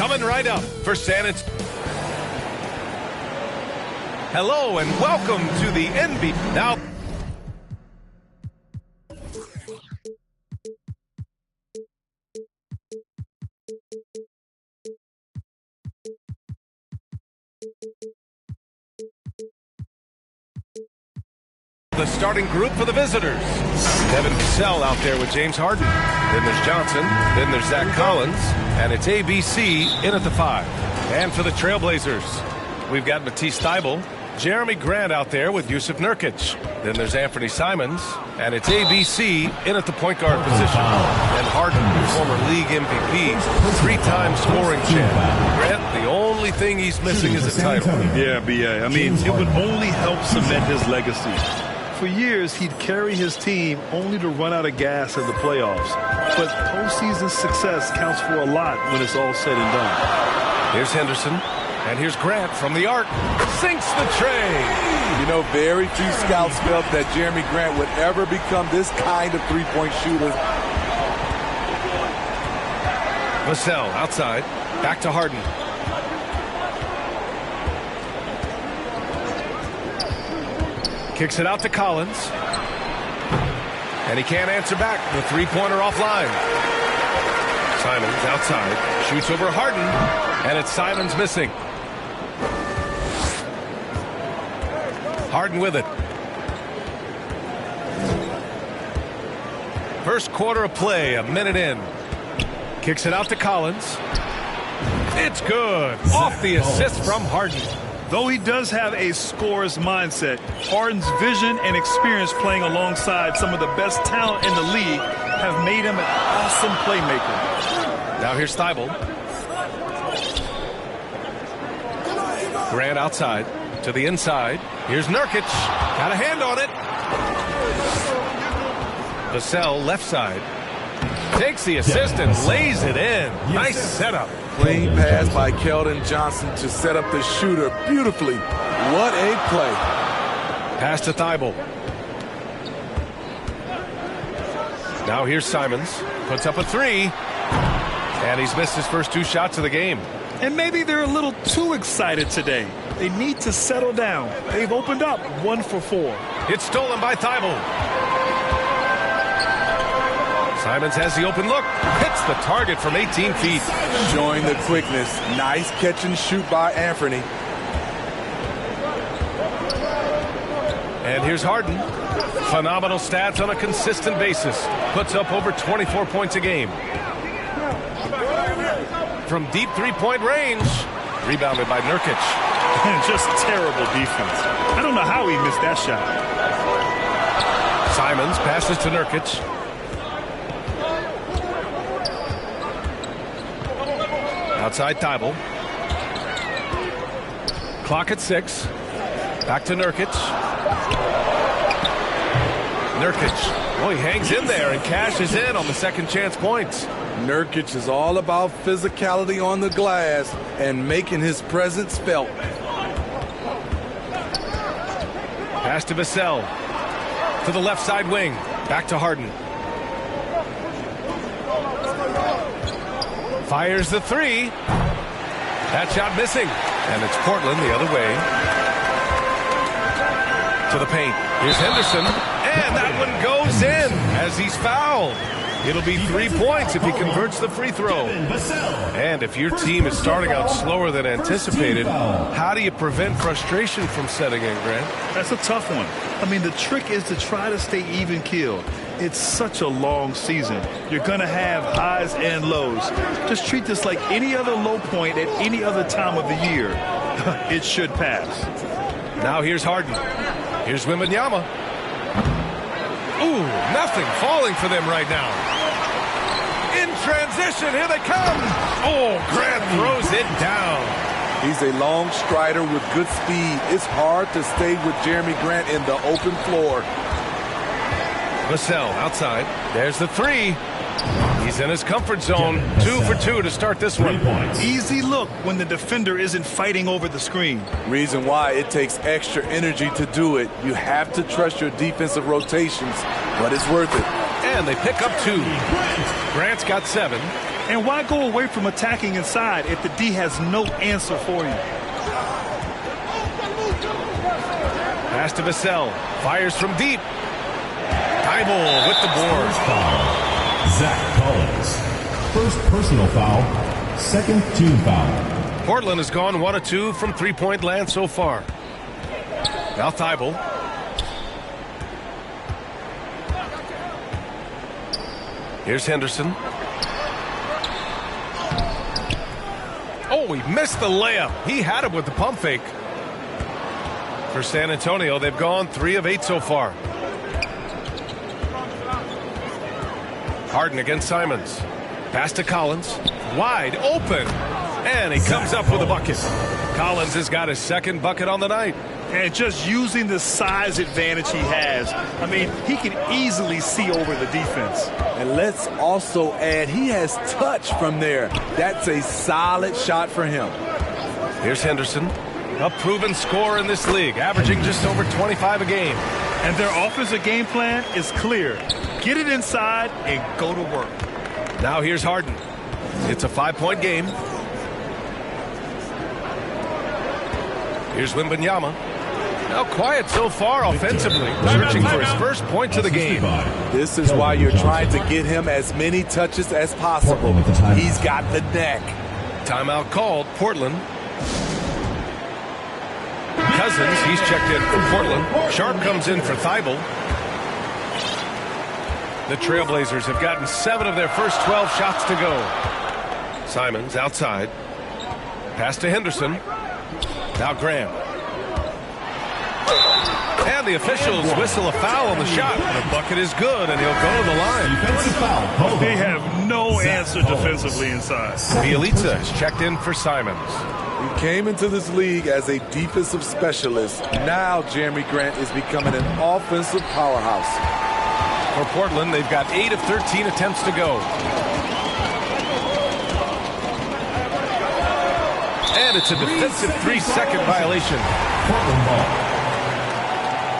Coming right up for San Antonio. Hello and welcome to the NBA. Now, the starting group for the visitors. Devin Vassell out there with James Harden. Then there's Johnson. Then there's Zach Collins. And it's ABC in at the 5. And for the Trailblazers, we've got Matisse Thybulle, Jeremy Grant out there with Yusuf Nurkic. Then there's Anthony Simons. And it's ABC in at the point guard position. And Harden, former league MVP, 3-time scoring champ. Grant, the only thing he's missing is a title. Yeah, B.A. I mean, it would only help cement his legacy. For years, he'd carry his team only to run out of gas in the playoffs. But postseason success counts for a lot when it's all said and done. Here's Henderson, and here's Grant from the arc. Sinks the tray. You know, very few scouts felt that Jeremy Grant would ever become this kind of three-point shooter. Vassell outside, back to Harden. Kicks it out to Collins. And he can't answer back. The three-pointer offline. Simons outside. Shoots over Harden. And it's Simons missing. Harden with it. First quarter of play, a minute in. Kicks it out to Collins. It's good. Off the assist from Harden. Though he does have a scorer's mindset, Harden's vision and experience playing alongside some of the best talent in the league have made him an awesome playmaker. Now here's Thybulle. Grant outside to the inside. Here's Nurkic. Got a hand on it. Vassell left side. Takes the assist and lays it in. Nice setup. Clean pass by Keldon Johnson to set up the shooter beautifully. What a play. Pass to Thybulle. Now here's Simons. Puts up a 3. And he's missed his first 2 shots of the game. And maybe they're a little too excited today. They need to settle down. They've opened up 1 for 4. It's stolen by Thybulle. Simons has the open look. Hits the target from 18 feet. Showing the quickness. Nice catch and shoot by Anthony. And here's Harden. Phenomenal stats on a consistent basis. Puts up over 24 points a game. From deep three-point range. Rebounded by Nurkic. Just terrible defense. I don't know how he missed that shot. Simons passes to Nurkic. Outside Thybulle. Clock at 6. Back to Nurkic. Nurkic. Oh, he hangs in there and cashes in on the second chance points. Nurkic is all about physicality on the glass and making his presence felt. Pass to Vassell. To the left side wing. Back to Harden. Fires the 3. That shot missing. And it's Portland the other way. To the paint. Here's Henderson. And that one goes in as he's fouled. It'll be 3 points if he converts the free throw. And if your team is starting out slower than anticipated, how do you prevent frustration from setting in, Grant? That's a tough one. I mean, the trick is to try to stay even-keeled. It's such a long season. You're going to have highs and lows. Just treat this like any other low point at any other time of the year. It should pass. Now here's Harden. Here's Wembanyama. Ooh, nothing falling for them right now. In transition, here they come. Oh, Grant throws it down. He's a long strider with good speed. It's hard to stay with Jeremy Grant in the open floor. Vassell outside. There's the 3. He's in his comfort zone. 2 for 2 to start this one. Easy look when the defender isn't fighting over the screen. Reason why it takes extra energy to do it. You have to trust your defensive rotations, but it's worth it. And they pick up 2. Grant's got 7. And why go away from attacking inside if the D has no answer for you? Pass to Vassell. Fires from deep. Thibault with the board. Zach Collins. First personal foul. Second team foul. Portland has gone 1 of 2 from three-point land so far. Now Thibault. Here's Henderson. Oh, he missed the layup. He had it with the pump fake. For San Antonio, they've gone 3 of 8 so far. Harden against Simons. Pass to Collins. Wide open. And he comes up with a bucket. Collins has got his second bucket on the night. And just using the size advantage he has, I mean, he can easily see over the defense. And let's also add, he has touch from there. That's a solid shot for him. Here's Henderson, a proven scorer in this league, averaging just over 25 a game. And their offensive game plan is clear. Get it inside and go to work. Now here's Harden. It's a 5-point game. Here's Wembanyama. Now quiet so far offensively, searching for his first points of the game. This is why you're trying to get him as many touches as possible. He's got the neck. Timeout called, Portland. Cousins, he's checked in for Portland. Sharp comes in for Thibault. The Trailblazers have gotten 7 of their first 12 shots to go. Simons outside. Pass to Henderson. Now Graham. And the officials whistle a foul on the shot. The bucket is good, and he'll go to the line. Defensive foul. They have no answer defensively inside. Bielitsa is checked in for Simons. He came into this league as a defensive specialist. Now Jeremy Grant is becoming an offensive powerhouse. For Portland, they've got 8 of 13 attempts to go. And it's a defensive 3-second violation. Portland ball.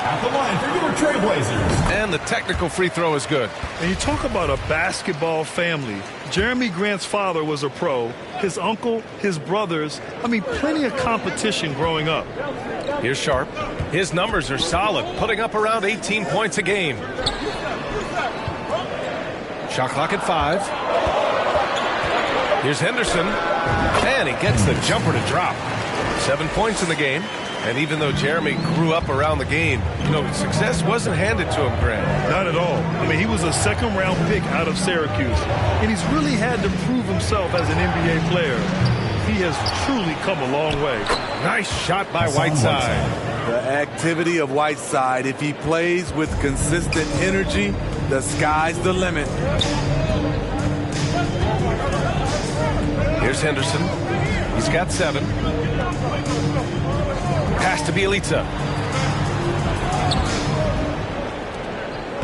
At the line for your Trailblazers. And the technical free throw is good. And you talk about a basketball family. Jeremy Grant's father was a pro. His uncle, his brothers. I mean, plenty of competition growing up. Here's Sharp. His numbers are solid, putting up around 18 points a game. Shot clock at 5. Here's Henderson. And he gets the jumper to drop. 7 points in the game. And even though Jeremy grew up around the game, you know, success wasn't handed to him, Grant. Not at all. I mean, he was a second-round pick out of Syracuse. And he's really had to prove himself as an NBA player. He has truly come a long way. Nice shot by Whiteside. The activity of Whiteside, if he plays with consistent energy, the sky's the limit. Here's Henderson. He's got 7. Pass to Bielitsa.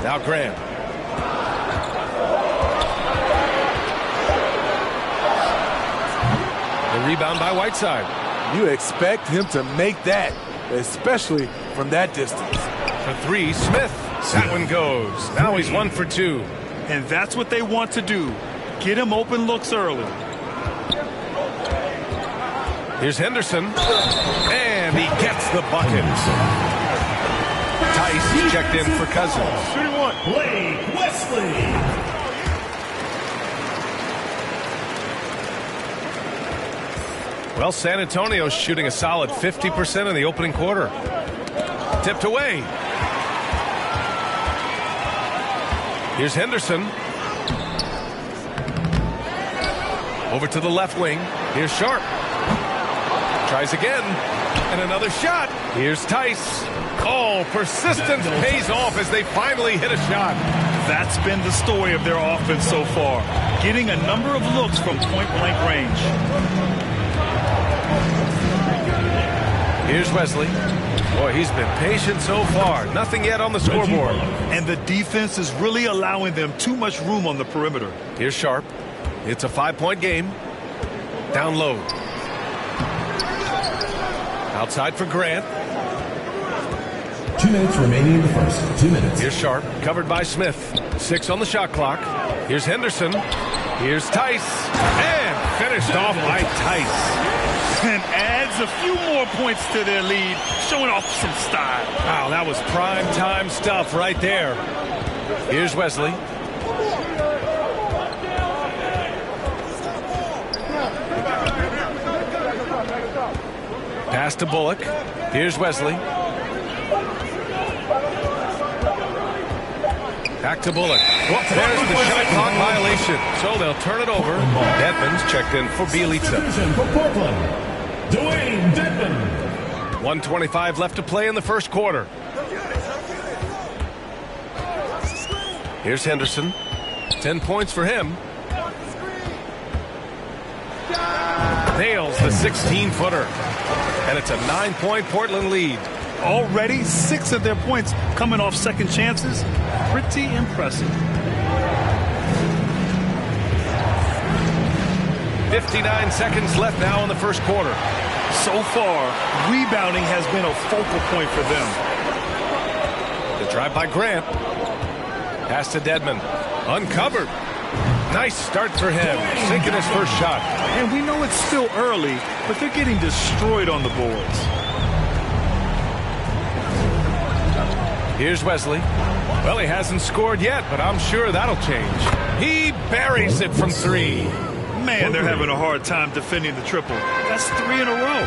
Now Graham. The rebound by Whiteside. You expect him to make that, especially from that distance. For 3, Smith. That one goes. Now he's 1 for 2. And that's what they want to do. Get him open looks early. Here's Henderson. And he gets the bucket. Tice checked in for Cousins. Blake Wesley. Well, San Antonio's shooting a solid 50% in the opening quarter. Tipped away. Here's Henderson. Over to the left wing. Here's Sharp. Tries again. And another shot. Here's Tice. Oh, persistence pays off as they finally hit a shot. That's been the story of their offense so far. Getting a number of looks from point-blank range. Here's Wesley. Boy, he's been patient so far. Nothing yet on the scoreboard. And the defense is really allowing them too much room on the perimeter. Here's Sharp. It's a 5-point game. Down low. Outside for Grant. 2 minutes remaining in the first. 2 minutes. Here's Sharp, covered by Smith. 6 on the shot clock. Here's Henderson. Here's Tice, and finished off by Tice. And adds a few more points to their lead, showing off some style. Wow, that was prime time stuff right there. Here's Wesley. Pass to Bullock. Here's Wesley. Back to Bullock. Oh, there's the shot clock violation. So they'll turn it over. Dedmon's checked in for Bielitsa. From Portland, Dwayne Dedmon. 1:25 left to play in the first quarter. Here's Henderson. 10 points for him. Nails the 16-footer. And it's a 9-point Portland lead. Already 6 of their points coming off second chances. Pretty impressive. 59 seconds left now in the first quarter. So far, rebounding has been a focal point for them. The drive by Grant. Pass to Dedmon. Uncovered. Nice start for him. Sinking his first shot. And we know it's still early, but they're getting destroyed on the boards. Here's Wesley. Well, he hasn't scored yet, but I'm sure that'll change. He buries it from 3. Man, they're having a hard time defending the triple. That's 3 in a row.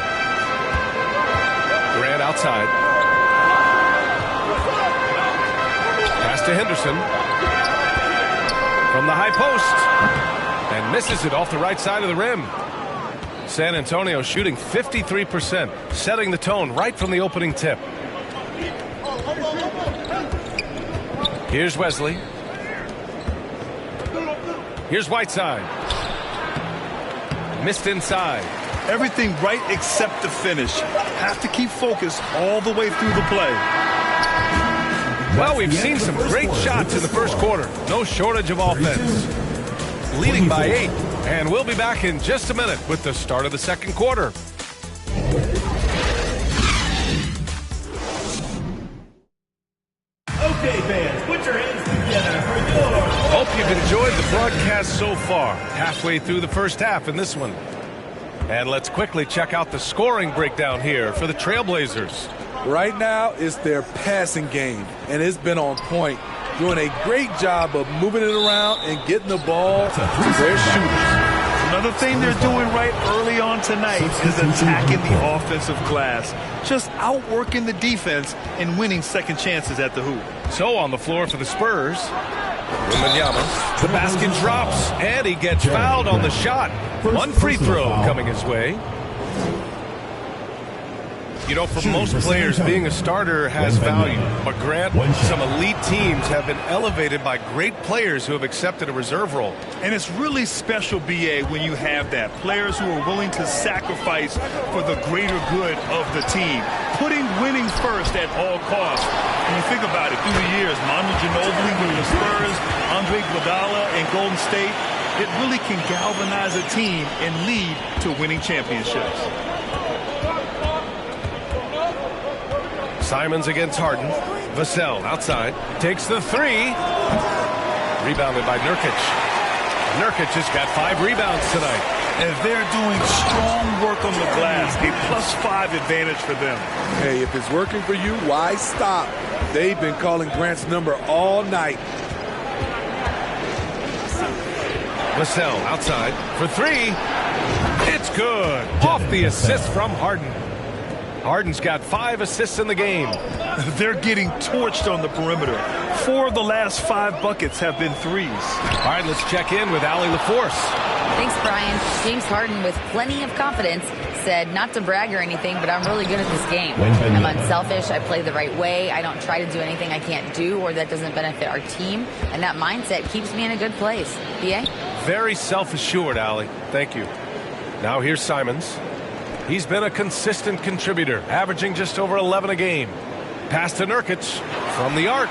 Grant outside. Pass to Henderson. From the high post. And misses it off the right side of the rim. San Antonio shooting 53%, setting the tone right from the opening tip. Here's Wesley. Here's Whiteside. Missed inside. Everything right except the finish. Have to keep focused all the way through the play. Well, we've seen some great shots in the first quarter. No shortage of offense. Leading by 8. And we'll be back in just a minute with the start of the second quarter. Okay, fans, put your hands together for your... Hope you've enjoyed the broadcast so far. Halfway through the first half in this one. And let's quickly check out the scoring breakdown here for the Trailblazers. Right now, it's their passing game, and it's been on point. Doing a great job of moving it around and getting the ball to their shooters. Another thing they're doing right early on tonight is attacking the offensive glass. Just outworking the defense and winning second chances at the hoop. So on the floor for the Spurs, Wembanyama, the basket drops, and he gets fouled on the shot. One free throw coming his way. You know, for most players, being a starter has value. But Grant, some elite teams have been elevated by great players who have accepted a reserve role. And it's really special, B.A., when you have that. Players who are willing to sacrifice for the greater good of the team. Putting winning first at all costs. When you think about it, through the years, Manu Ginobili with the Spurs, Andre Iguodala and Golden State, it really can galvanize a team and lead to winning championships. Simons against Harden. Vassell outside. Takes the 3. Rebounded by Nurkic. Nurkic has got 5 rebounds tonight. And they're doing strong work on the glass. A +5 advantage for them. Hey, if it's working for you, why stop? They've been calling Grant's number all night. Vassell outside for 3. It's good. Off the assist from Harden. Harden's got 5 assists in the game. They're getting torched on the perimeter. 4 of the last 5 buckets have been threes. All right, let's check in with Allie LaForce. Thanks, Brian. James Harden, with plenty of confidence, said not to brag or anything, but I'm really good at this game. I'm unselfish. I play the right way. I don't try to do anything I can't do or that doesn't benefit our team. And that mindset keeps me in a good place. B.A.? Very self-assured, Allie. Thank you. Now here's Simons. He's been a consistent contributor, averaging just over 11 a game. Pass to Nurkic from the arc.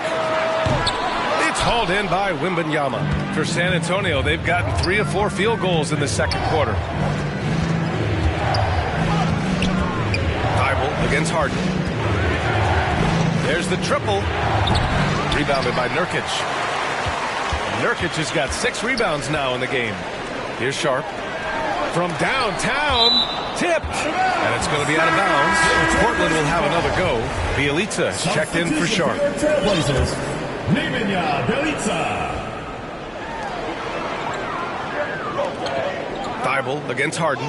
It's hauled in by Wembanyama. For San Antonio, they've gotten 3 of 4 field goals in the second quarter. Thibault against Harden. There's the triple. Rebounded by Nurkic. Nurkic has got 6 rebounds now in the game. Here's Sharp. From downtown, tipped. And it's going to be out of bounds. Portland will have another go. Bielitsa checked in for Sharp. Thibault against Harden.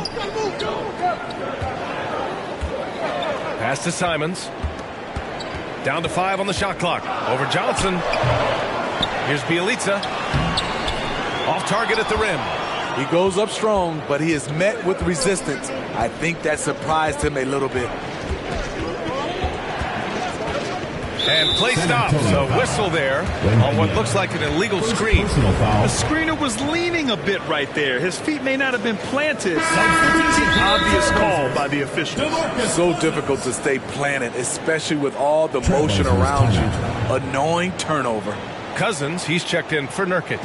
Pass to Simons. Down to 5 on the shot clock. Over Johnson. Here's Bielitsa. Off target at the rim. He goes up strong, but he is met with resistance. I think that surprised him a little bit. And play stops. A whistle there on what looks like an illegal screen. The screener was leaning a bit right there. His feet may not have been planted. Pretty obvious call by the officials. So difficult to stay planted, especially with all the motion around you. Annoying turnover. Cousins, he's checked in for Nurkic.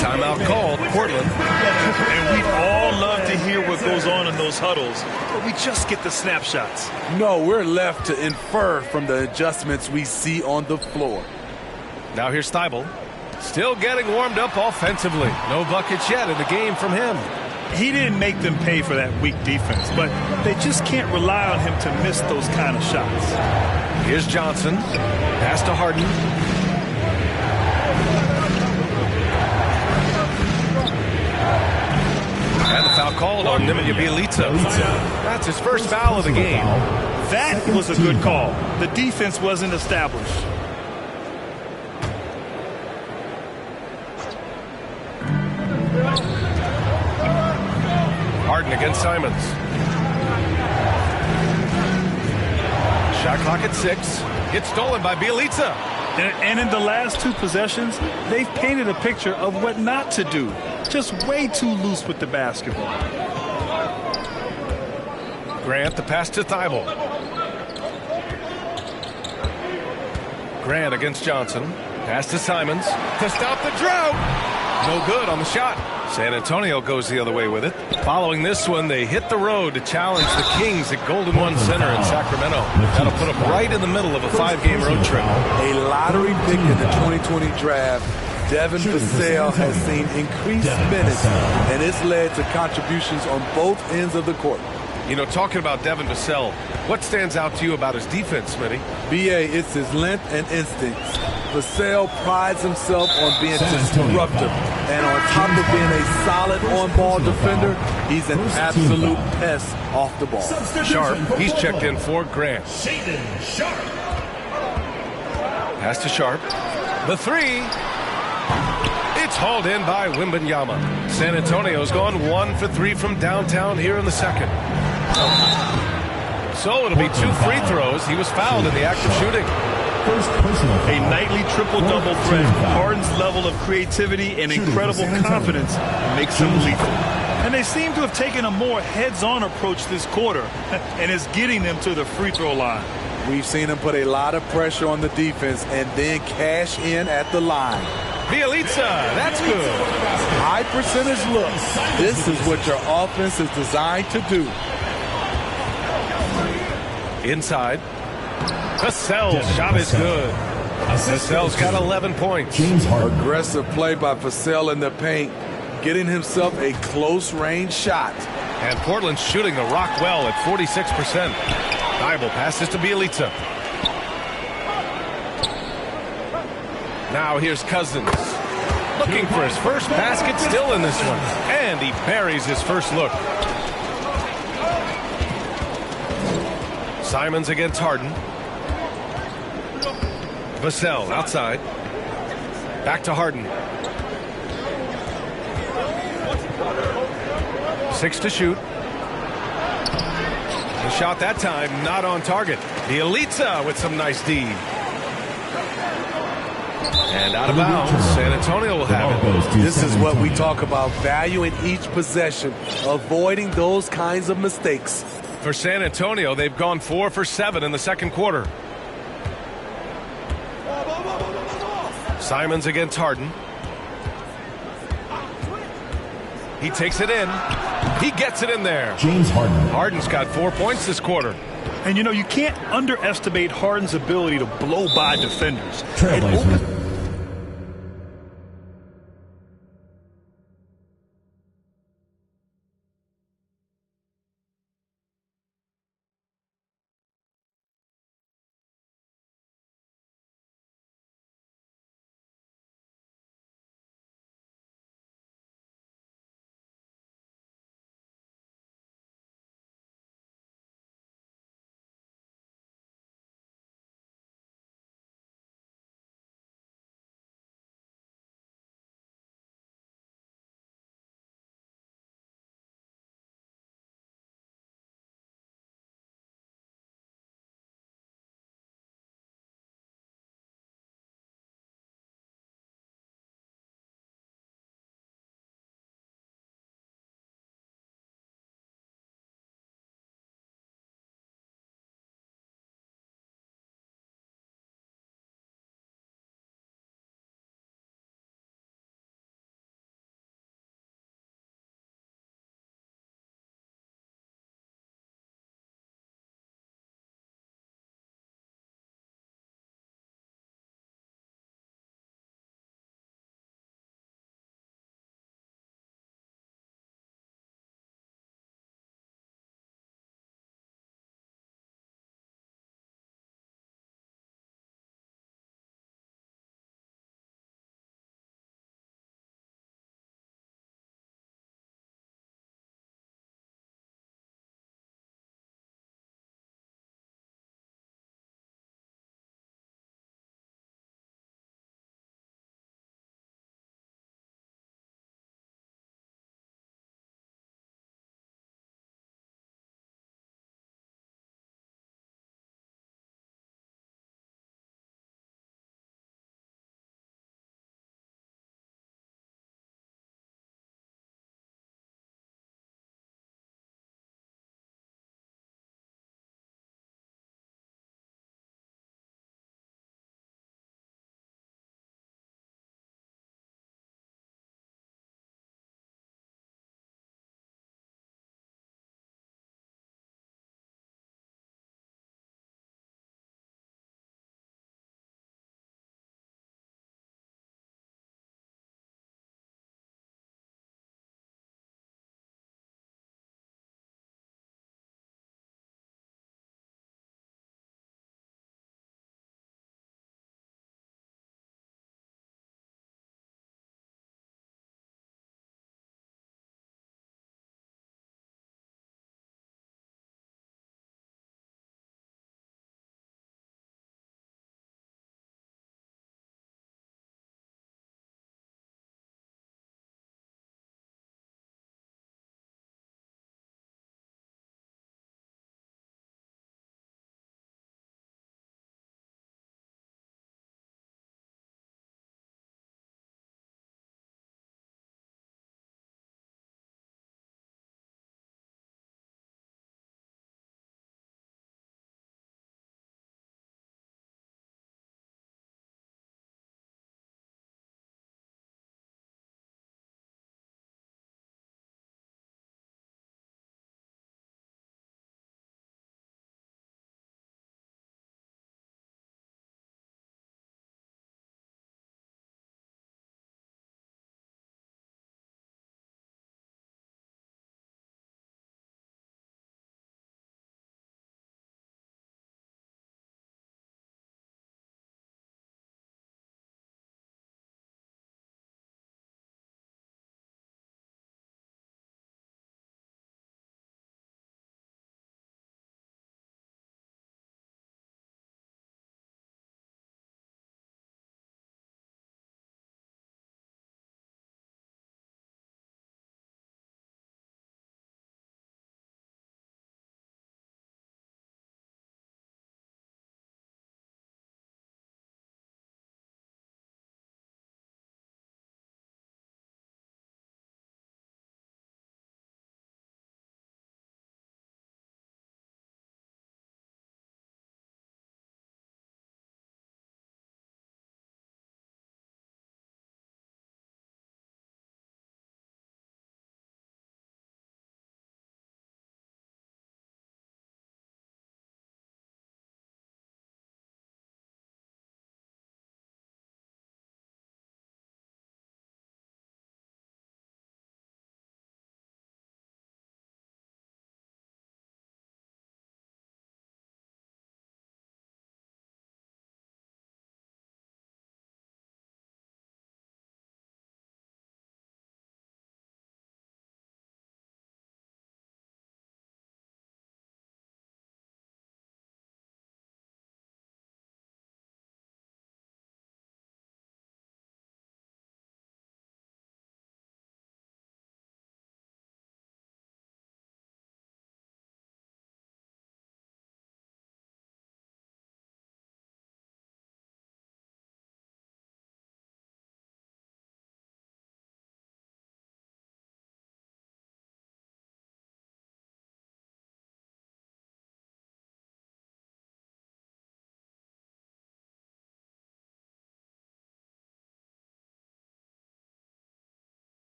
Timeout called, Portland. And we'd all love to hear what goes on in those huddles, but we just get the snapshots. No, we're left to infer from the adjustments we see on the floor. Now here's Thibault. Still getting warmed up offensively. No buckets yet in the game from him. He didn't make them pay for that weak defense, but they just can't rely on him to miss those kind of shots. Here's Johnson. Pass to Harden. And the foul called on Nemanja Bielitsa. That's his first foul of the game. That was a good call. The defense wasn't established. Harden against Simons. Shot clock at 6. Gets stolen by Bielitsa. And in the last 2 possessions, they've painted a picture of what not to do. Just way too loose with the basketball. Grant, the pass to Thibault. Grant against Johnson. Pass to Simons to stop the drought. No good on the shot. San Antonio goes the other way with it. Following this one, they hit the road to challenge the Kings at Golden One Center in Sacramento. That'll put them right in the middle of a 5-game road trip. A lottery pick in the 2020 draft. Devin Vassell has seen increased minutes, and it's led to contributions on both ends of the court. You know, talking about Devin Vassell, what stands out to you about his defense, Smitty? B.A., it's his length and instincts. Vassell prides himself on being disruptive, and on top of being a solid on-ball defender, he's an absolute pest off the ball. Sharp, he's checked in for Grant. Pass to Sharp. The 3. It's hauled in by Wembanyama. San Antonio's gone 1 for 3 from downtown here in the second. So it'll be 2 free throws. He was fouled in the act of shooting. A nightly triple-double threat. Harden's level of creativity and incredible confidence makes him lethal. And they seem to have taken a more heads-on approach this quarter, and it's getting them to the free throw line. We've seen him put a lot of pressure on the defense and then cash in at the line. Bielitsa, that's good. High percentage look. This is what your offense is designed to do. Inside. Vassell's shot is good. Vassell's got 11 points. Aggressive play by Vassell in the paint, getting himself a close-range shot. And Portland's shooting the rock well at 46%. Thibault passes to Bielitsa. Now here's Cousins. Looking for his first basket, still in this one. And he buries his first look. Simons against Harden. Vassell outside. Back to Harden. 6 to shoot. The shot that time not on target. Bielitsa with some nice D. And out of bounds. San Antonio will have it. This is what we talk about, valuing each possession, avoiding those kinds of mistakes. For San Antonio, they've gone 4 for 7 in the second quarter. Simons against Harden. He takes it in. He gets it in there. James Harden. Harden's got 4 points this quarter. And, you know, you can't underestimate Harden's ability to blow by defenders. Trailblazers. It opens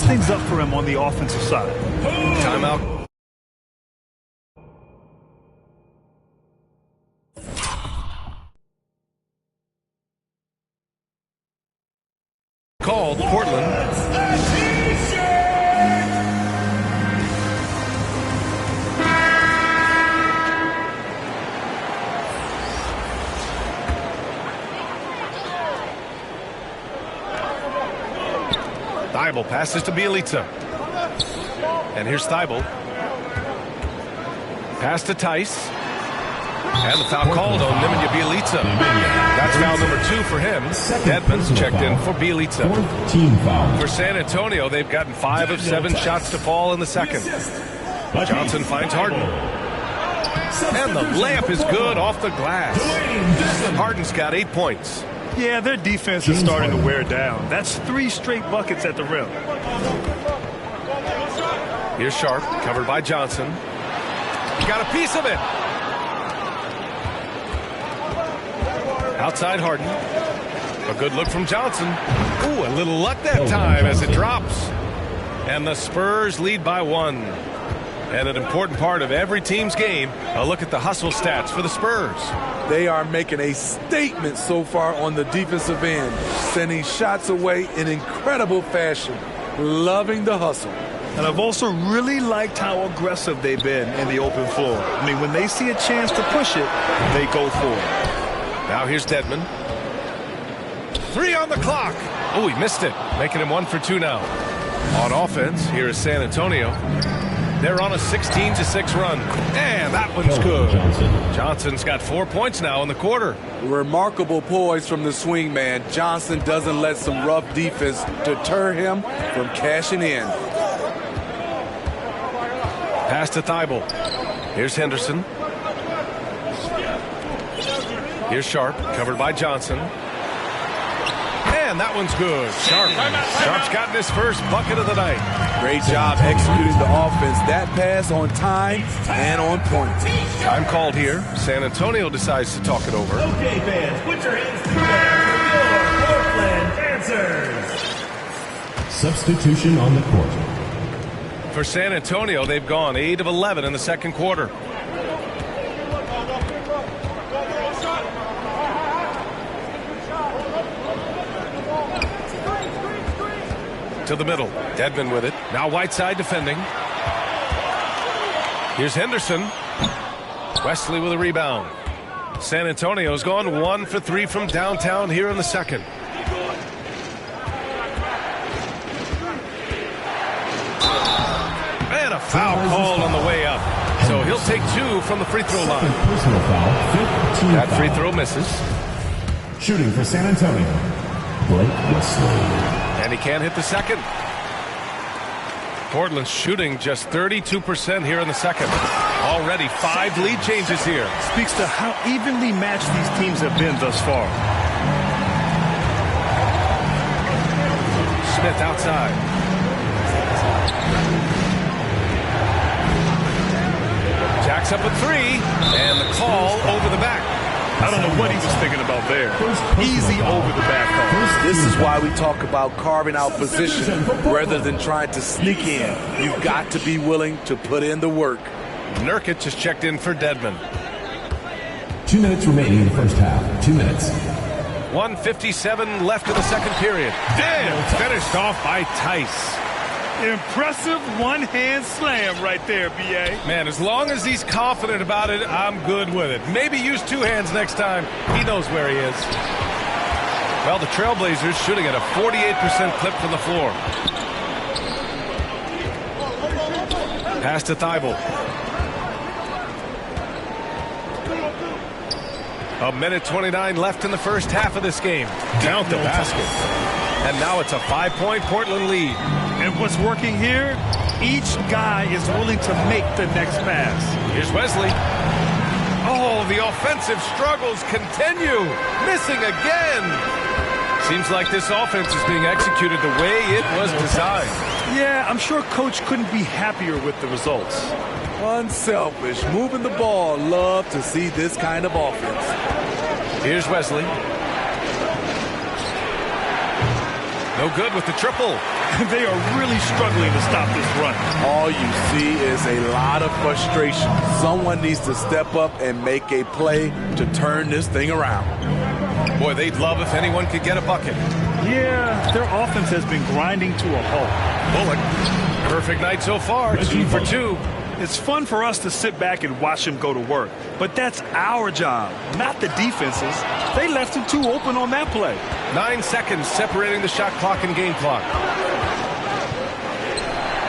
things up for him on the offensive side. Timeout. Called Portland. Thibault passes to Bielitsa. And here's Thibault. Pass to Tice. And the foul called on Nemanja Bielitsa. That's foul number 2 for him. Dedmon's checked in for Bielitsa. For San Antonio, they've gotten 5 of 7 shots to fall in the second. Johnson finds Harden. And the layup is good off the glass. Harden's got 8 points. Yeah, their defense is starting to wear down. That's 3 straight buckets at the rim. Here's Sharp, covered by Johnson. He got a piece of it. Outside Harden. A good look from Johnson. Ooh, a little luck that time as it drops. And the Spurs lead by 1. And an important part of every team's game, a look at the hustle stats for the Spurs. They are making a statement so far on the defensive end, sending shots away in incredible fashion. Loving the hustle. And I've also really liked how aggressive they've been in the open floor. I mean, when they see a chance to push it, they go for it. Now here's Dedmon. 3 on the clock. Oh, he missed it, making him 1 for 2 now. On offense, here is San Antonio. They're on a 16-6 run. And that one's good. Johnson's got 4 points now in the quarter. Remarkable poise from the swing man. Johnson doesn't let some rough defense deter him from cashing in. Pass to Thibault. Here's Henderson. Here's Sharp, covered by Johnson. And that one's good. Sharp's gotten his first bucket of the night. Great job executing the offense. That pass on time and on point. Time called here. San Antonio decides to talk it over. Okay, fans, put your hands together for your Portland Dancers. Substitution on the court. For San Antonio, they've gone 8 of 11 in the second quarter. To the middle. Dedmon with it. Now Whiteside defending. Here's Henderson. Wesley with a rebound. San Antonio's gone 1 for 3 from downtown here in the second. And a foul called on the way up. So he'll take 2 from the free throw line. Personal foul, 15 That free foul. throw misses. Shooting for San Antonio, Blake Wesley. And he can't hit the second. Portland's shooting just 32% here in the second. Already 5 lead changes here. Speaks to how evenly matched these teams have been thus far. Smith outside. Jacks up a 3. And the call over the back. I don't know what he was thinking about there. Easy over the back call. This is why we talk about carving out position rather than trying to sneak in. You've got to be willing to put in the work. Nurkic just checked in for Dedmon. 2 minutes remaining in the first half. 2 minutes. 1:57 left in the second period. Damn, finished off by Tice. Impressive one-hand slam right there, B.A. Man, as long as he's confident about it, I'm good with it. Maybe use 2 hands next time. He knows where he is. Well, the Trailblazers shooting at a 48% clip from the floor. Pass to Thibault. A minute 29 left in the first half of this game. Count the basket. And now it's a 5-point Portland lead. And what's working here, each guy is willing to make the next pass. Here's Wesley. Oh, the offensive struggles continue. Missing again. Seems like this offense is being executed the way it was designed. Yeah, I'm sure Coach couldn't be happier with the results. Unselfish, moving the ball. Love to see this kind of offense. Here's Wesley. No good with the triple. They are really struggling to stop this run. All you see is a lot of frustration. Someone needs to step up and make a play to turn this thing around. Boy, they'd love if anyone could get a bucket. Yeah, their offense has been grinding to a halt. Bullock, perfect night so far, 2 for 2. It's fun for us to sit back and watch him go to work, but that's our job, not the defense's. They left him too open on that play. 9 seconds separating the shot clock and game clock.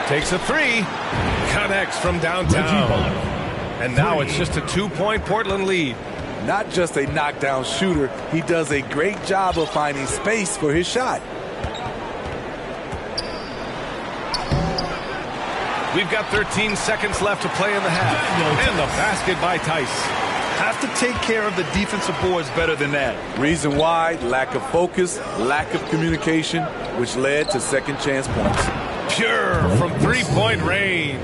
Takes a 3, connects from downtown. And now it's just a 2-point Portland lead. Not just a knockdown shooter, he does a great job of finding space for his shot. We've got 13 seconds left to play in the half. And the basket by Tice. Have to take care of the defensive boards better than that. Reason why, lack of focus, lack of communication, which led to second chance points. Pure from three-point range.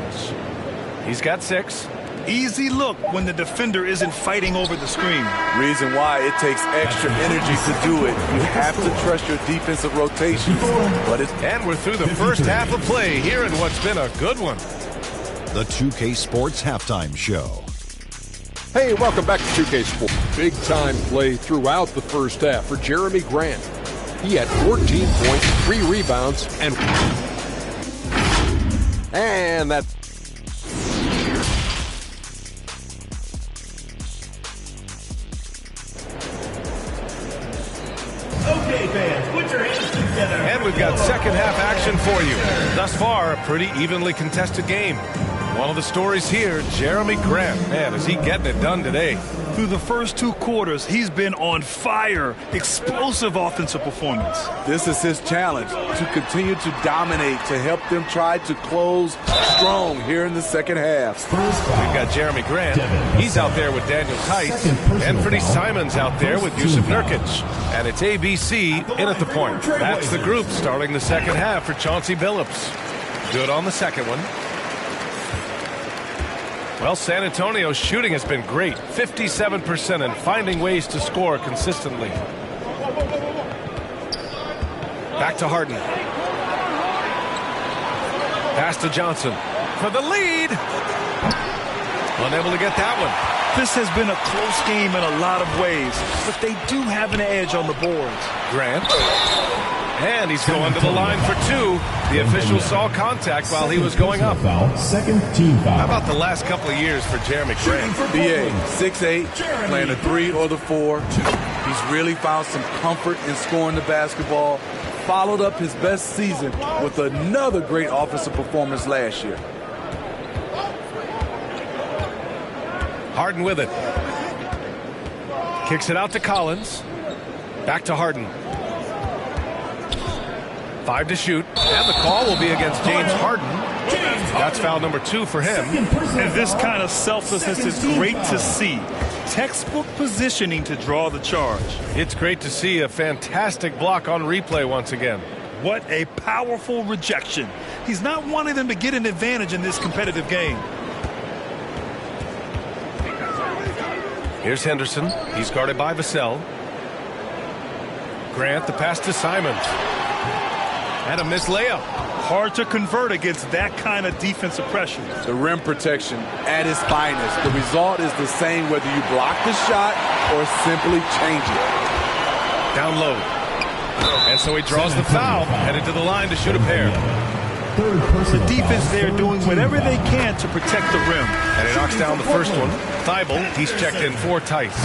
He's got 6. Easy look when the defender isn't fighting over the screen. Reason why it takes extra energy to do it. You have to trust your defensive rotations. And we're through the first half of play here in what's been a good one. The 2K Sports Halftime Show. Hey, welcome back to 2K Sports. Big-time play throughout the first half for Jeremy Grant. He had 14 points, 3 rebounds, and that's... Okay, fans, put your hands together. And we've got second half action for you. Thus far, a pretty evenly contested game. One of the stories here, Jeremy Grant. Man, is he getting it done today. Through the first 2 quarters, he's been on fire. Explosive offensive performance. This is his challenge, to continue to dominate, to help them try to close strong here in the second half. We've got Jeremy Grant. He's out there with Daniel Tice. And Freddie Simons out there with Yusuf Nurkic. And it's ABC in at the point. That's the group starting the second half for Chauncey Billups. Good on the second one. Well, San Antonio's shooting has been great, 57%, and finding ways to score consistently. Back to Harden. Pass to Johnson for the lead. Unable to get that one. This has been a close game in a lot of ways, but they do have an edge on the boards. Grant. And he's going to the line for 2. The official saw contact while he was going up. Second team foul. How about the last couple of years for Jeremy Grant? BA, 6'8", playing the 3 or the 4. He's really found some comfort in scoring the basketball. Followed up his best season with another great offensive performance last year. Harden with it. Kicks it out to Collins. Back to Harden. 5 to shoot, and the call will be against James Harden. That's foul number 2 for him. And this kind of selflessness is great to see. Textbook positioning to draw the charge. It's great to see a fantastic block on replay once again. What a powerful rejection. He's not wanting them to get an advantage in this competitive game. Here's Henderson. He's guarded by Vassell. Grant, the pass to Simons. And a missed layup. Hard to convert against that kind of defensive pressure. The rim protection at its finest. The result is the same whether you block the shot or simply change it. Down low. And so he draws the foul, headed to the line to shoot a pair. The defense there doing whatever they can to protect the rim. And he knocks down the first one. Thibault, he's checked in 4 Tice.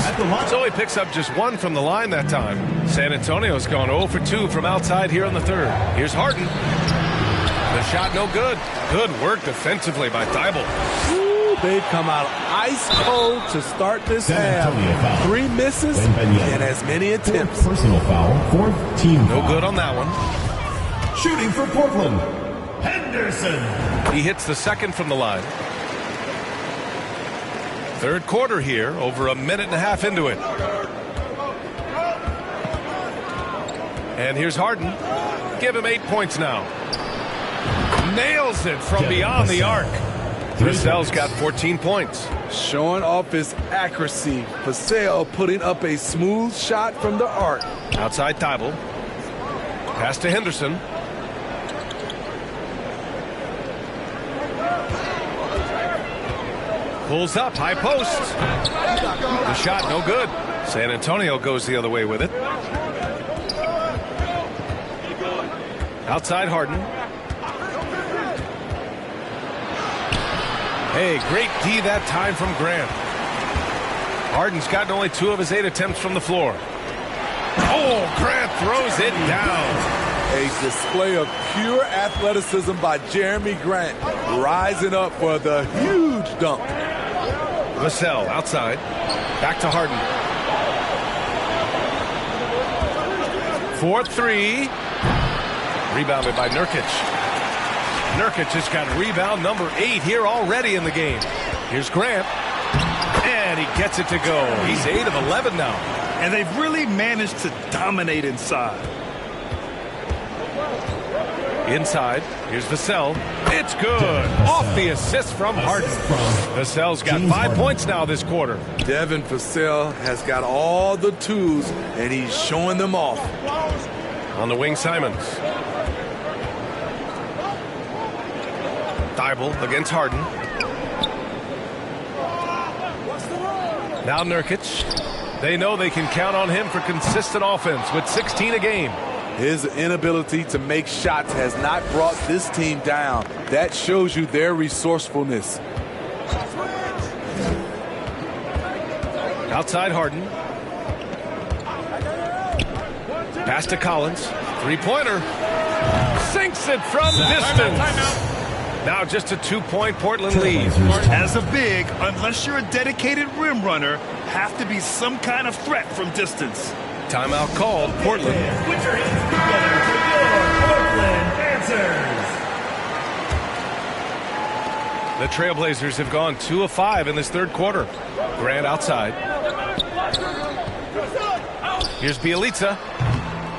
So he picks up just 1 from the line that time. San Antonio's gone 0 for 2 from outside here in the third. Here's Harden. The shot no good. Good work defensively by Thibault. They've come out ice cold to start this half. 3 misses and as many attempts. Personal foul, 4th team No foul. good on that one. Shooting for Portland. Henderson. He hits the second from the line. Third quarter here, over a minute and a half into it. And here's Harden. Give him 8 points now. Nails it from beyond the arc. Vassell's got 14 points. Showing off his accuracy. Vassell putting up a smooth shot from the arc. Outside Thibault. Pass to Henderson. Pulls up, high post. The shot, no good. San Antonio goes the other way with it. Outside Harden. Hey, great D that time from Grant. Harden's gotten only 2 of his 8 attempts from the floor. Oh, Grant throws it down. A display of pure athleticism by Jeremy Grant, rising up for the huge dunk. Vassell outside. Back to Harden. 4-3. Rebounded by Nurkic. Nurkic has got rebound number 8 here already in the game. Here's Grant. And he gets it to go. He's 8 of 11 now. And they've really managed to dominate inside. Inside, here's Vassell. It's good. Off the assist from Harden. Vassell's got 5 points now this quarter. Devin Vassell has got all the tools, and he's showing them off. On the wing, Simons. Thibault against Harden. Now Nurkic. They know they can count on him for consistent offense with 16 a game. His inability to make shots has not brought this team down. That shows you their resourcefulness. Outside Harden. Pass to Collins. 3-pointer. Sinks it from distance. Now just a 2-point Portland lead. As a big, unless you're a dedicated rim runner, have to be some kind of threat from distance. Timeout called, Portland. Put your hands together for your Portland Answers. The Trailblazers have gone 2 of 5 in this third quarter. Grant outside. Here's Bjelica.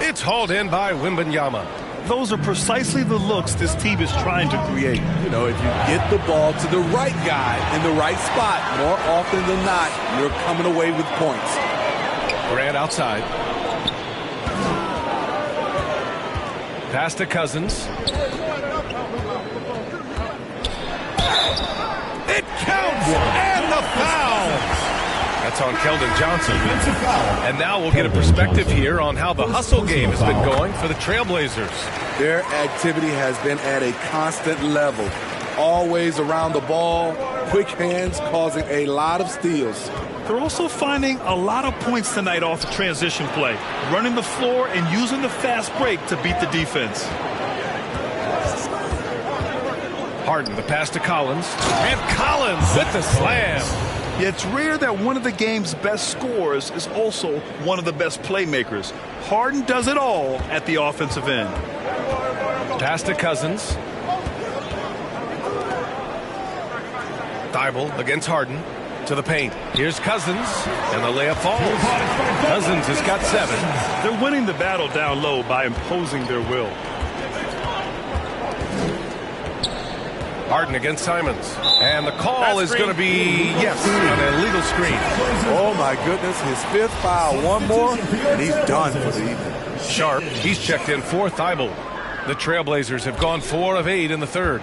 It's hauled in by Wembanyama. Those are precisely the looks this team is trying to create. You know, if you get the ball to the right guy in the right spot, more often than not, you're coming away with points. Grant outside. Pass to Cousins. It counts! And the foul! That's on Keldon Johnson. And now we'll get a perspective here on how the hustle game has been going for the Trailblazers. Their activity has been at a constant level. Always around the ball, quick hands causing a lot of steals. They're also finding a lot of points tonight off the transition play, running the floor and using the fast break to beat the defense. Harden, the pass to Collins. And Collins with the slam. Yet it's rare that one of the game's best scorers is also one of the best playmakers. Harden does it all at the offensive end. Pass to Cousins. Thibault against Harden. To the paint. Here's Cousins. And the layup falls. Cousins has got 7. They're winning the battle down low by imposing their will. Harden against Simons. And the call is going to be, yes, an illegal screen. Oh, my goodness. His 5th foul. One more, and he's done for the evening. Sharp, he's checked in for Thibault. The Trailblazers have gone 4 of 8 in the third.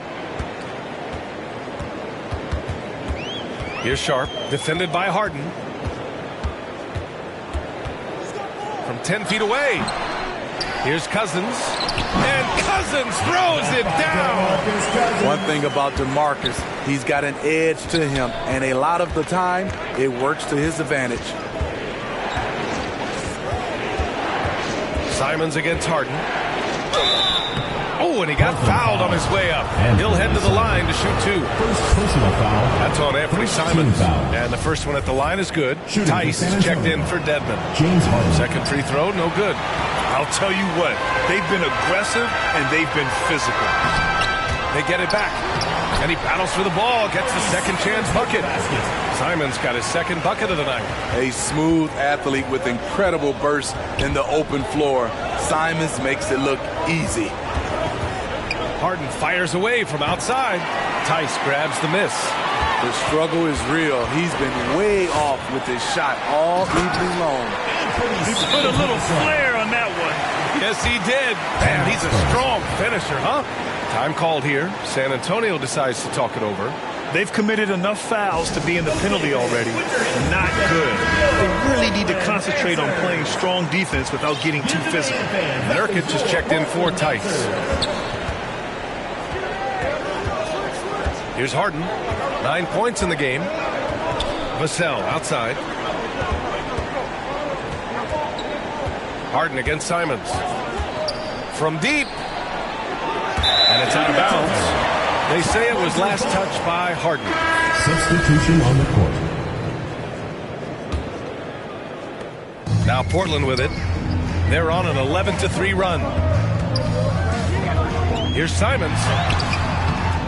Here's Sharp, defended by Harden. From 10 feet away. Here's Cousins. And Cousins throws it down. One thing about DeMarcus, he's got an edge to him, and a lot of the time, it works to his advantage. Simons against Harden. Oh, and he got fouled on his way up. He'll head to the line to shoot 2. First personal foul. That's on Anthony Simons. And the first one at the line is good. Tice is checked in for Dedmon. James Harden. Second free throw, no good. I'll tell you what, they've been aggressive and they've been physical. They get it back. And he battles for the ball, gets the second chance bucket. Simons got his second bucket of the night. A smooth athlete with incredible burst in the open floor. Simons makes it look easy. Harden fires away from outside. Tice grabs the miss. The struggle is real. He's been way off with his shot all evening long. He put a little flair on that one. Yes, he did. Man, he's a strong finisher, huh? Time called here. San Antonio decides to talk it over. They've committed enough fouls to be in the penalty already. Not good. They really need to concentrate on playing strong defense without getting too physical. Nurkic has checked in for Tice. Here's Harden. 9 points in the game. Vassell outside. Harden against Simons. From deep. And it's out of bounds. They say it was last touched by Harden. Substitution on the court. Now Portland with it. They're on an 11-3 run. Here's Simons.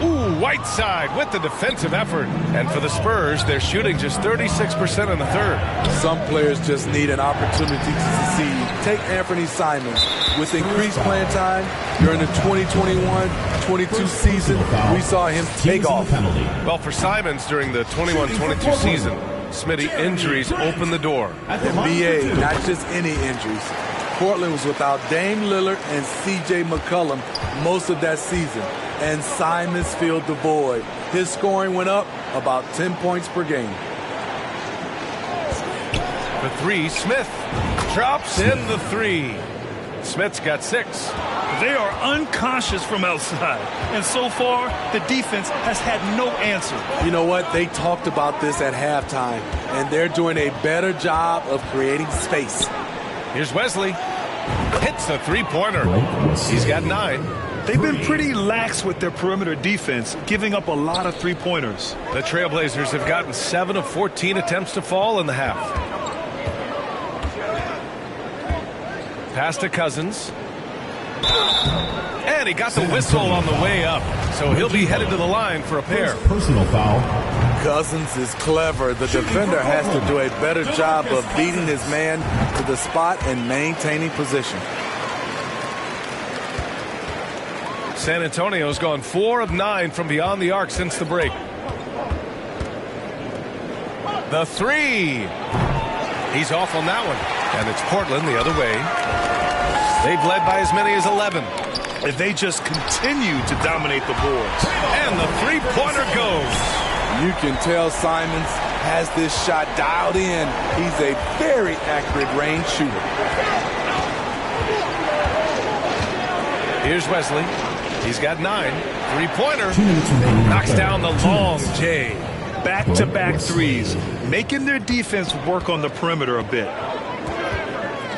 Ooh, Whiteside with the defensive effort. And for the Spurs, they're shooting just 36% in the third. Some players just need an opportunity to succeed. Take Anthony Simons. With increased playing time during the 2021-22 season, we saw him take off. Well, for Simons during the 21-22 season, Smitty, injuries opened the door. NBA, not just any injuries. Portland was without Dame Lillard and C.J. McCollum most of that season, and Simons filled the void. His scoring went up about 10 points per game. The three, Smith drops in the three. Smith's got 6. They are unconscious from outside, and so far, the defense has had no answer. You know what? They talked about this at halftime, and they're doing a better job of creating space. Here's Wesley. Hits a three-pointer. He's got 9. They've been pretty lax with their perimeter defense, giving up a lot of three-pointers. The Trailblazers have gotten 7 of 14 attempts to fall in the half. Pass to Cousins. And he got the whistle on the way up. So he'll be headed to the line for a pair. Personal foul. Cousins is clever. The defender has to do a better job of beating his man to the spot and maintaining position. San Antonio's gone 4 of 9 from beyond the arc since the break. The three. He's off on that one. And it's Portland the other way. They've led by as many as 11. If they just continue to dominate the boards. And the three-pointer goes. You can tell Simons has this shot dialed in. He's a very accurate range shooter. Here's Wesley. He's got 9. Three-pointer. Knocks down the long J. Back-to-back threes, making their defense work on the perimeter a bit.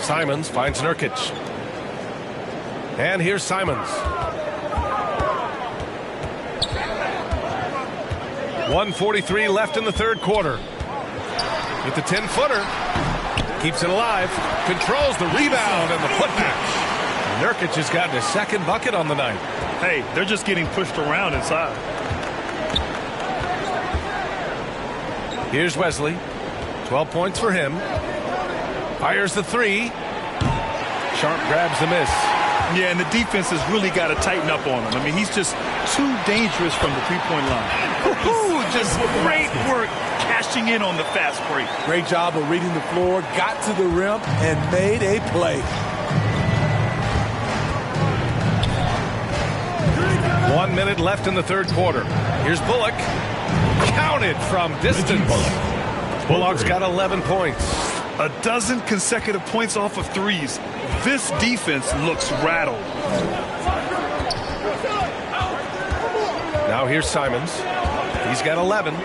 Simons finds Nurkic. And here's Simons. 1:43 left in the third quarter. With the 10-footer. Keeps it alive. Controls the rebound and the putback. Nurkic has gotten his second bucket on the night. Hey, they're just getting pushed around inside. Here's Wesley. 12 points for him. Fires the three. Sharp grabs the miss. Yeah, and the defense has really got to tighten up on him. I mean, he's just too dangerous from the three-point line. Just great work cashing in on the fast break. Great job of reading the floor, got to the rim, and made a play. 1 minute left in the third quarter. Here's Bullock. Counted from distance. Bullock's got 11 points. A dozen consecutive points off of threes. This defense looks rattled. Now here's Simons. He's got 11.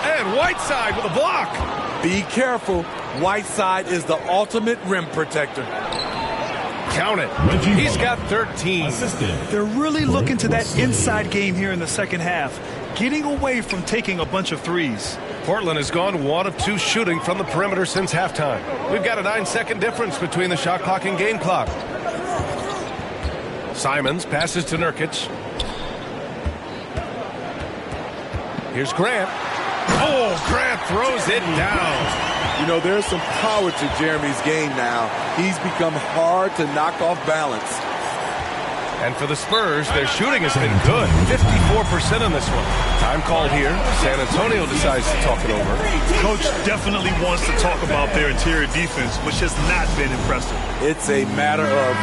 And Whiteside with a block. Be careful. Whiteside is the ultimate rim protector. Count it. He's got 13. They're really looking to that inside game here in the second half, getting away from taking a bunch of threes. Portland has gone 1 of 2 shooting from the perimeter since halftime. We've got a 9-second difference between the shot clock and game clock. Simons passes to Nurkic. Here's Grant. Oh, Grant throws it down. You know, there's some power to Jeremy's game now. He's become hard to knock off balance. And for the Spurs, their shooting has been good. 54% in this one. Time called here. San Antonio decides to talk it over. Coach definitely wants to talk about their interior defense, which has not been impressive. It's a matter of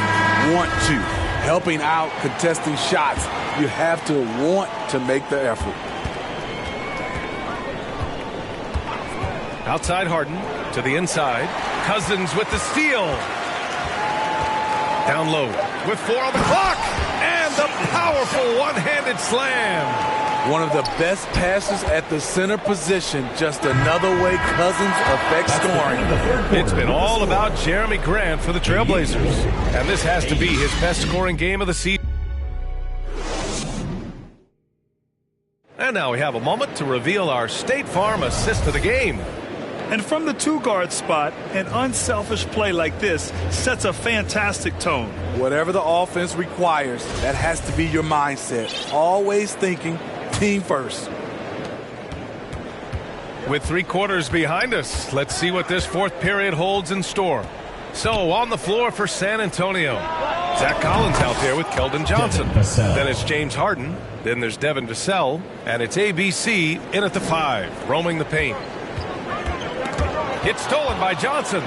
want to. Helping out, contesting shots. You have to want to make the effort. Outside Harden to the inside. Cousins with the steal. Down low with 4 on the clock. And the powerful one-handed slam. One of the best passes at the center position. Just another way Cousins affects scoring. It's been all about Jeremy Grant for the Trailblazers. And this has to be his best scoring game of the season. And now we have a moment to reveal our State Farm assist of the game. And from the 2-guard spot, an unselfish play like this sets a fantastic tone. Whatever the offense requires, that has to be your mindset. Always thinking team first. With 3 quarters behind us, let's see what this 4th period holds in store. So on the floor for San Antonio, Zach Collins out there with Keldon Johnson. Then it's James Harden. Then there's Devin Vassell. And it's ABC in at the 5, roaming the paint. It's stolen by Johnson.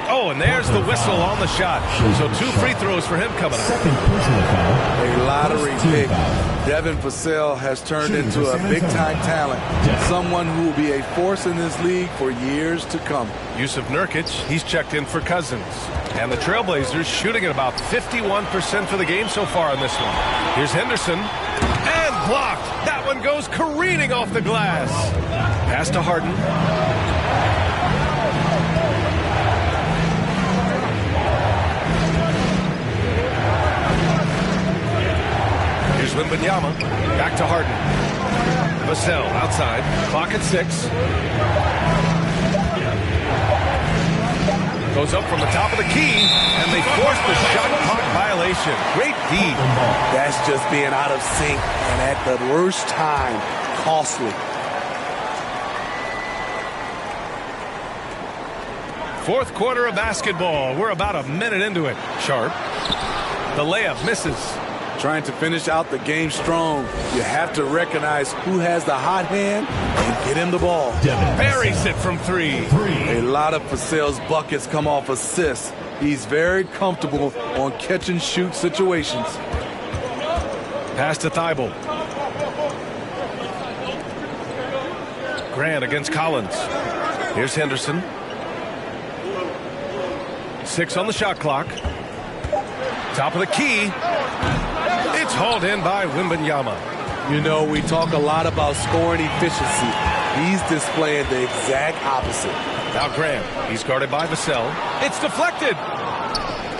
Oh, and there's the whistle on the shot. So 2 free throws for him coming up. A lottery pick. Devin Vassell has turned into a big-time talent. Someone who will be a force in this league for years to come. Yusuf Nurkic, he's checked in for Cousins. And the Trailblazers shooting at about 51% for the game so far in this one. Here's Henderson. And blocked. That one goes careening off the glass. Pass to Harden. Here's Wembanyama. Back to Harden. Vassell outside. Clock at 6. Goes up from the top of the key, and they force the shot clock violation. Great D. That's just being out of sync, and at the worst time, costly. 4th quarter of basketball. We're about a minute into it. Sharp. The layup misses. Trying to finish out the game strong. You have to recognize who has the hot hand and get him the ball. Buries it from 3. A lot of Vassell's buckets come off assists. He's very comfortable on catch-and-shoot situations. Pass to Thibault. Grant against Collins. Here's Henderson. 6 on the shot clock. Top of the key. It's hauled in by Wembanyama. You know, we talk a lot about scoring efficiency. He's displaying the exact opposite. Now Grant, he's guarded by Vassell. It's deflected.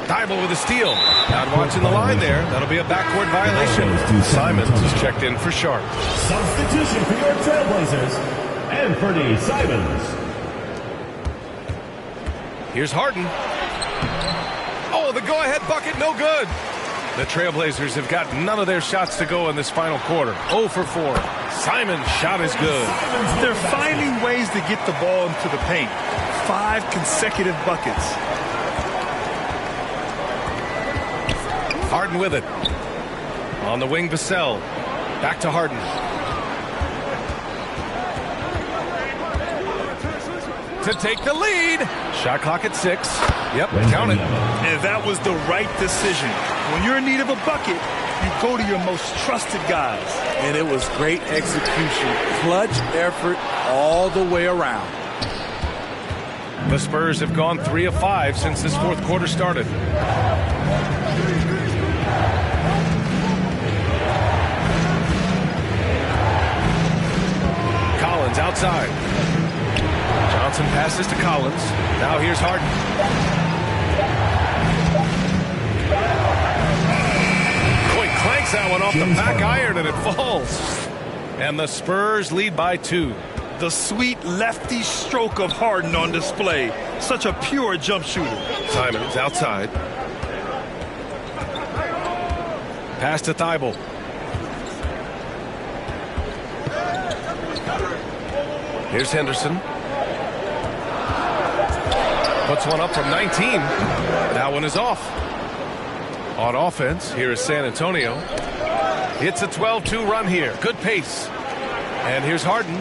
Thibault with a steal. Not watching the line there. That'll be a backcourt violation. Simons is checked in for Sharp. Substitution for your Trailblazers, Anthony Simons. Here's Harden. Oh, the go-ahead bucket, no good. The Trailblazers have got none of their shots to go in this final quarter. 0 for 4. Simon's shot is good. They're finding ways to get the ball into the paint. 5 consecutive buckets. Harden with it. On the wing, Vassell. Back to Harden. To take the lead. Shot clock at 6. Yep, count it. And that was the right decision. When you're in need of a bucket, you go to your most trusted guys. And it was great execution. Clutch effort all the way around. The Spurs have gone 3 of 5 since this 4th quarter started. Collins outside. Johnson passes to Collins. Now here's Harden. Clanks that one off the back iron and it falls. And the Spurs lead by 2. The sweet lefty stroke of Harden on display. Such a pure jump shooter. Simons outside. Pass to Thibault. Here's Henderson. Puts one up from 19. That one is off. On offense, here is San Antonio. It's a 12-2 run here. Good pace. And here's Harden.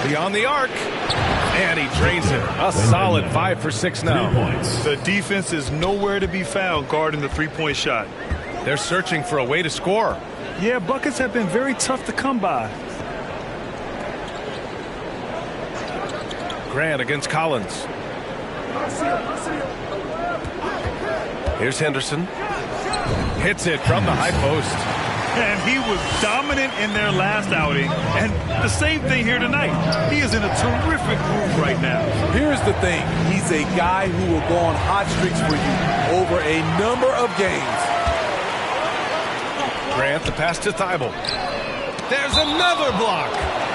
Beyond the arc. And he drains it. A solid 5 for 6 now. The defense is nowhere to be found guarding the three-point shot. They're searching for a way to score. Yeah, buckets have been very tough to come by. Grant against Collins. Here's Henderson. Hits it from the high post. And he was dominant in their last outing. And the same thing here tonight. He is in a terrific groove right now. Here's the thing. He's a guy who will go on hot streaks for you over a number of games. Grant, the pass to Thibault. There's another block.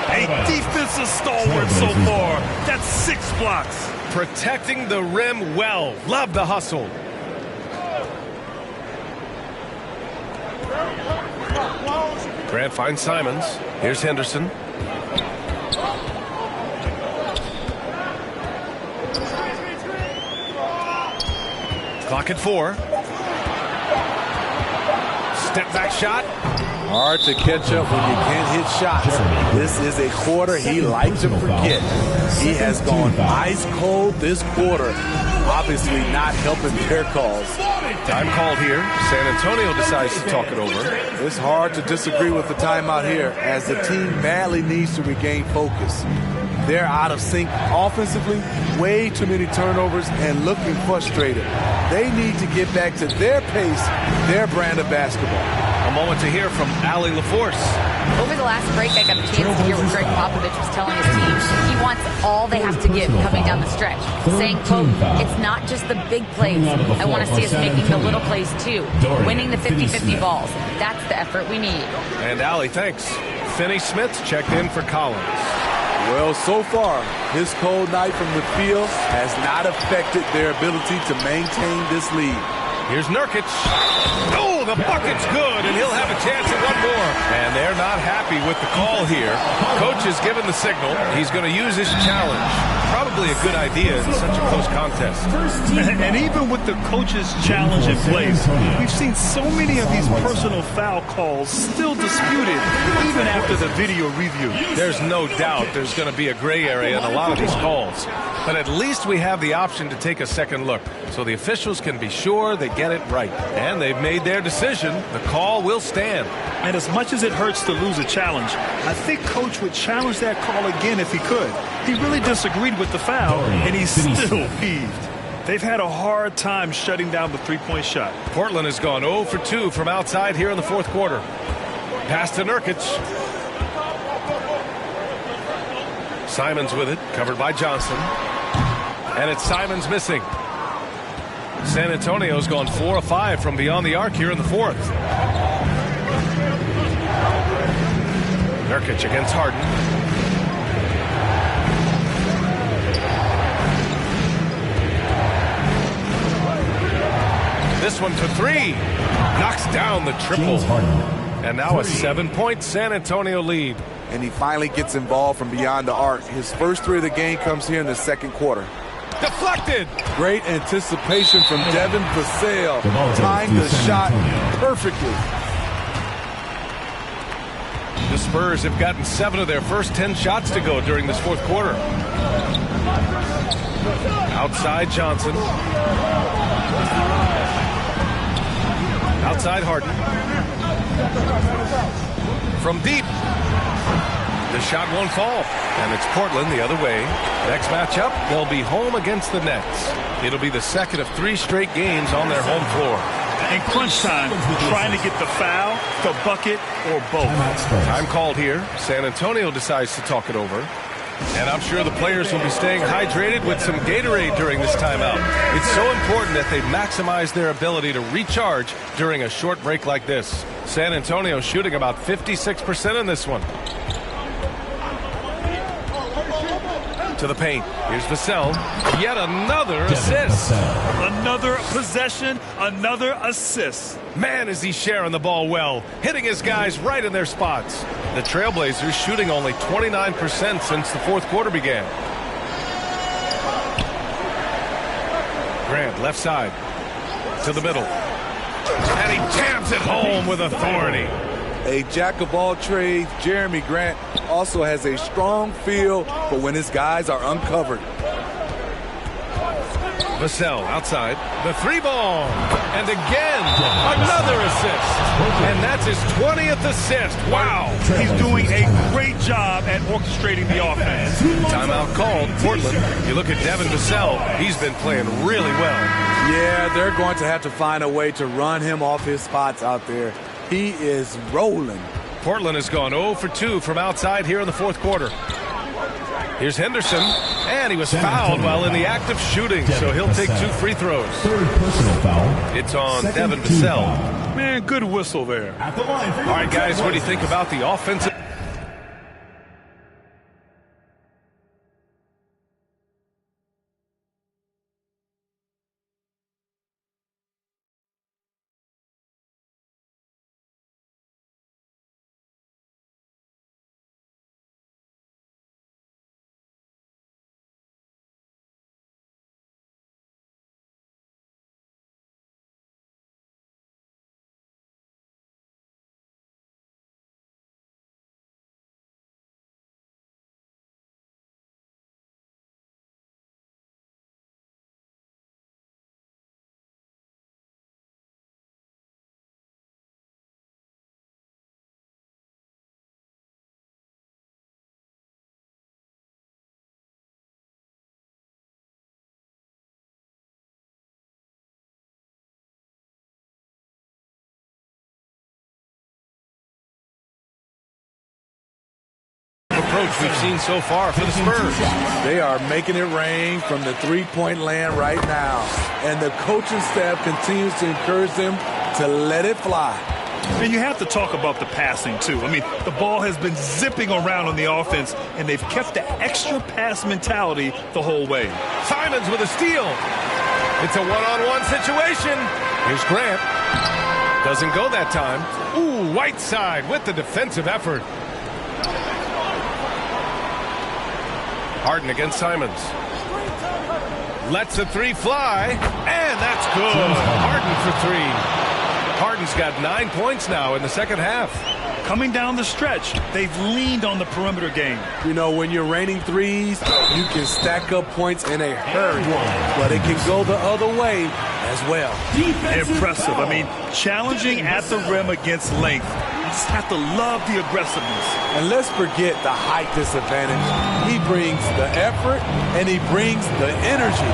A defensive stalwart so far. That's 6 blocks. Protecting the rim well. Love the hustle. Grant finds Simons. Here's Henderson. Clock at 4. Step back shot. Hard to catch up when you can't hit shots. This is a quarter he likes to forget. He has gone ice cold this quarter. Obviously not helping their cause. Time called here. San Antonio decides to talk it over. It's hard to disagree with the timeout here as the team badly needs to regain focus. They're out of sync offensively, way too many turnovers, and looking frustrated. They need to get back to their pace, their brand of basketball. A moment to hear from Allie LaForce. Over the last break, I got a chance to hear what Greg Popovich was telling his team. He wants all they have to give coming down the stretch. Saying, quote, it's not just the big plays. I want to see us making the little plays too. Winning the 50-50 balls. That's the effort we need. And Allie, thanks. Finney Smith's checked in for Collins. Well, so far, his cold night from the field has not affected their ability to maintain this lead. Here's Nurkic. Oh, the bucket's good, and he'll have a chance at one more. And they're not happy with the call here. Coach has given the signal. He's going to use his challenge. Probably a good idea in such a close contest. And even with the coach's challenge in place, we've seen so many of these personal foul calls still disputed, even after the video review. There's no doubt there's going to be a gray area in a lot of these calls. But at least we have the option to take a second look, so the officials can be sure they get it right. And they've made their decision. The call will stand. And as much as it hurts to lose a challenge, I think Coach would challenge that call again if he could. He really disagreed with the foul, and he's still peeved. They've had a hard time shutting down the three-point shot. Portland has gone 0 for 2 from outside here in the fourth quarter. Pass to Nurkic. Simons with it, covered by Johnson. And it's Simons missing. San Antonio's gone 4 of 5 from beyond the arc here in the fourth. Nurkic against Harden. This one for 3. Knocks down the triple. And now a 7-point San Antonio lead. And he finally gets involved from beyond the arc. His first 3 of the game comes here in the second quarter. Deflected. Great anticipation from Devin Vassell. Timed the shot perfectly. The Spurs have gotten 7 of their first 10 shots to go during this fourth quarter. Outside Johnson. Outside Harden. From deep. The shot won't fall. And it's Portland the other way. Next matchup, they'll be home against the Nets. It'll be the second of 3 straight games on their home floor. In crunch time, trying to get the foul, the bucket, or both. Time called here. San Antonio decides to talk it over. And I'm sure the players will be staying hydrated with some Gatorade during this timeout. It's so important that they maximize their ability to recharge during a short break like this. San Antonio shooting about 56% in this one. to the paint. Here's Vassell. Yet another assist. Another possession, another assist. Man, is he sharing the ball well, hitting his guys right in their spots. The Trailblazers shooting only 29% since the fourth quarter began. Grant, left side, to the middle. And he jams it home with authority. A jack of all trades, Jeremy Grant also has a strong feel for when his guys are uncovered. Vassell outside, the three ball, and again, another assist. And that's his 20th assist. Wow. He's doing a great job at orchestrating the offense. Timeout called, Portland. You look at Devin Vassell, he's been playing really well. Yeah, they're going to have to find a way to run him off his spots out there. He is rolling. Portland has gone 0 for 2 from outside here in the fourth quarter. Here's Henderson, and he was fouled while in the act of shooting, so he'll take 2 free throws. Third personal foul. It's on Devin Vassell. Man, good whistle there. At the line. All right, guys, what do you think about the offensive? Approach we've seen so far for the Spurs. They are making it rain from the three-point land right now. And the coaching staff continues to encourage them to let it fly. And you have to talk about the passing, too. I mean, the ball has been zipping around on the offense, and they've kept the extra pass mentality the whole way. Simons with a steal. It's a one-on-one situation. Here's Grant. Doesn't go that time. Ooh, Whiteside with the defensive effort. Harden against Simons. Lets a three fly, and that's good. Harden for 3. Harden's got 9 points now in the second half. Coming down the stretch, they've leaned on the perimeter game. You know, when you're raining threes, you can stack up points in a hurry, but it can go the other way as well. Impressive. I mean, challenging at the rim against length. You just have to love the aggressiveness. And let's forget the height disadvantage. He brings the effort, and he brings the energy.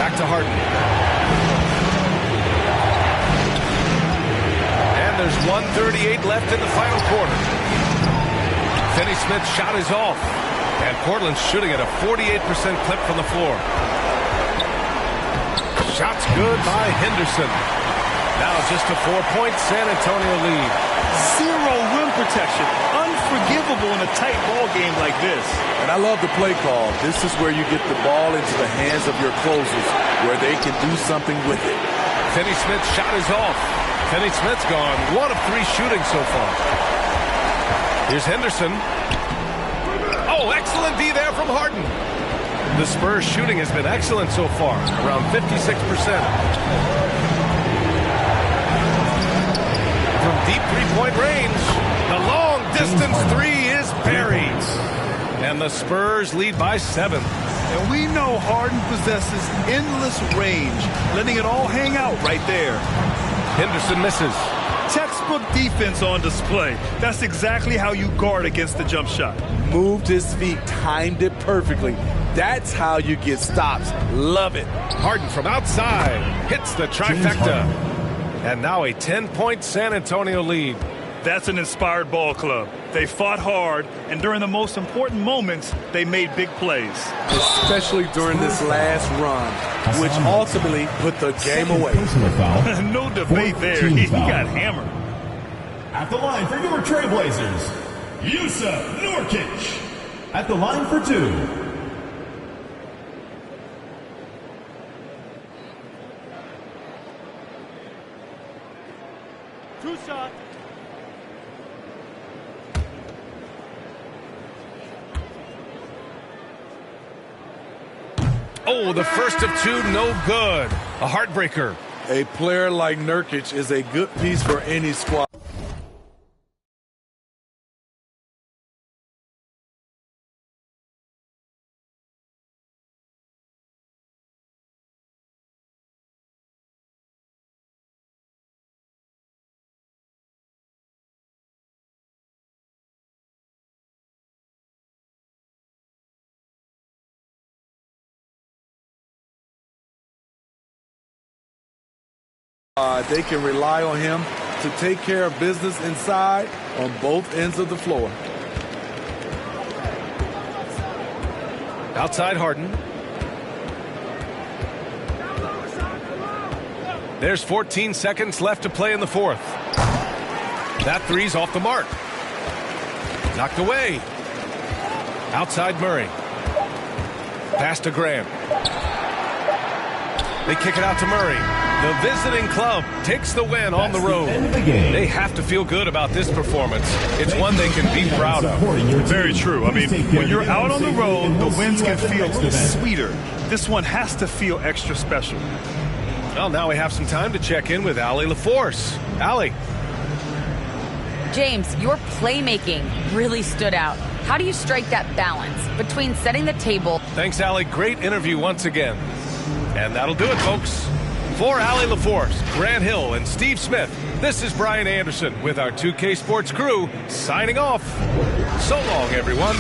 Back to Harden. And there's 1:38 left in the final quarter. Finney-Smith's shot is off. And Portland's shooting at a 48% clip from the floor. Shot's good by Henderson. Now just a 4-point San Antonio lead. Zero rim protection. Unforgivable in a tight ball game like this. And I love the play call. This is where you get the ball into the hands of your closers, where they can do something with it. Finney-Smith's shot is off. Finney-Smith's gone 1 of 3 shooting so far. Here's Henderson. Oh, excellent D there from Harden. The Spurs shooting has been excellent so far, around 56%. From deep three-point range, the long-distance 3 is buried. And the Spurs lead by 7. And we know Harden possesses endless range, letting it all hang out right there. Henderson misses. Textbook defense on display. That's exactly how you guard against the jump shot. Moved his feet, timed it perfectly. That's how you get stops. Love it. Harden from outside hits the trifecta. And now a 10-point San Antonio lead. That's an inspired ball club. They fought hard, and during the most important moments, they made big plays. Especially during this last run, which ultimately put the game away. No debate there. He got hammered. At the line for your Trailblazers, Yusuf Nurkic. At the line for two. Two shots. Oh, the first of two, no good. A heartbreaker. A player like Nurkic is a good piece for any squad. They can rely on him to take care of business inside on both ends of the floor. Outside Harden. There's 14 seconds left to play in the fourth. That three's off the mark. Knocked away. Outside Murray. Pass to Grant. They kick it out to Murray. The visiting club takes the win on the road. They have to feel good about this performance. It's one they can be proud of. Very true. I mean, when you're out on the road, the wins can feel a little sweeter. This one has to feel extra special. Well, now we have some time to check in with Allie LaForce. Allie. James, your playmaking really stood out. How do you strike that balance between setting the table? Thanks, Allie. Great interview once again. And that'll do it, folks. For Allie LaForce, Grant Hill, and Steve Smith, this is Brian Anderson with our 2K Sports crew signing off. So long, everyone.